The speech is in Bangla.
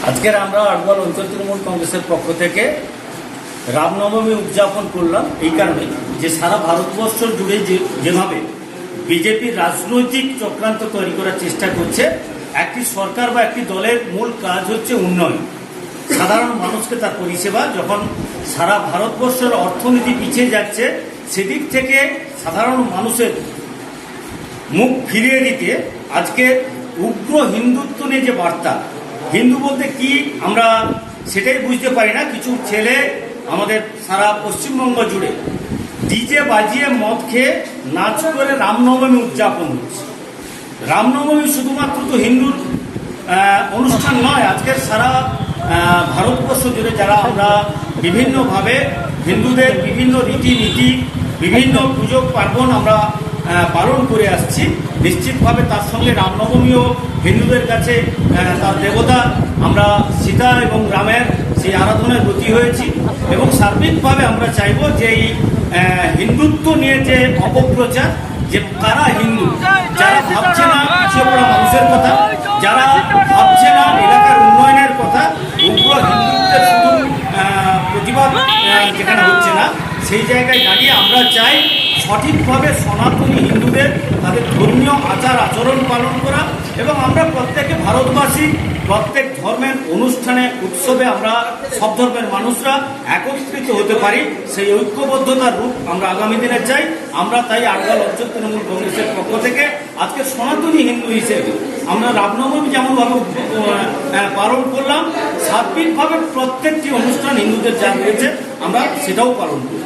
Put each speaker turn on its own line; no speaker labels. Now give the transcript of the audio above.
আজকের আমরা আটগোয়াল অঞ্চল তৃণমূল কংগ্রেসের পক্ষ থেকে রামনবমী উদযাপন করলাম এই কারণে যে সারা ভারতবর্ষ জুড়ে যেভাবে বিজেপি রাজনৈতিক চক্রান্ত তৈরি করার চেষ্টা করছে, একটি সরকার বা একটি দলের মূল কাজ হচ্ছে উন্নয়ন, সাধারণ মানুষকে তার পরিষেবা। যখন সারা ভারতবর্ষের অর্থনীতি পিছিয়ে যাচ্ছে, সেদিক থেকে সাধারণ মানুষের মুখ ফিরিয়ে দিতে আজকে উগ্র হিন্দুত্ব নিয়ে যে বার্তা, হিন্দু বলতে কি আমরা সেটাই বুঝতে পারি না। কিছু ছেলে আমাদের সারা পশ্চিমবঙ্গ জুড়ে ডিজে বাজিয়ে মদ খেয়ে নাচ করে রামনবমী উদযাপন হচ্ছে। রামনবমী শুধুমাত্র তো হিন্দুর অনুষ্ঠান নয়, আজকের সারা ভারতবর্ষ জুড়ে যারা আমরা বিভিন্নভাবে হিন্দুদের বিভিন্ন রীতিনীতি, বিভিন্ন পুজো পার্বণ আমরা পালন করে আসছি, নিশ্চিতভাবে তার সঙ্গে রামনবমীও হিন্দুদের কাছে তার দেবতা আমরা সীতা এবং রামের সেই আরাধনায় ব্রতী হয়েছি। এবং সার্বিকভাবে আমরা চাইব যে এই হিন্দুত্ব নিয়ে যে অপপ্রচার, যে কারা হিন্দু, যারা ভাবছে না পিছিয়ে পড়া মানুষের কথা, যারা ভাবছে না এলাকার উন্নয়নের কথা, উগ্র হিন্দুত্বের শুধু প্রতিবাদ যেখানে হচ্ছে না, সেই জায়গায় দাঁড়িয়ে আমরা চাই সঠিকভাবে সনাতনী হিন্দুদের তাদের ধর্মীয় আচার আচরণ পালন করা। এবং আমরা প্রত্যেকে ভারতবাসী, প্রত্যেক ধর্মের অনুষ্ঠানে উৎসবে আমরা সব ধর্মের মানুষরা একত্রিত হতে পারি, সেই ঐক্যবদ্ধতার রূপ আমরা আগামী দিনে চাই। আমরা তাই আটগোয়াল অঞ্চল তৃণমূল কংগ্রেসের পক্ষ থেকে আজকে সনাতনী হিন্দু হিসেবে আমরা রামনবমী যেমনভাবে পালন করলাম, সার্বিকভাবে প্রত্যেকটি অনুষ্ঠান হিন্দুদের যা রয়েছে আমরা সেটাও পালন করি।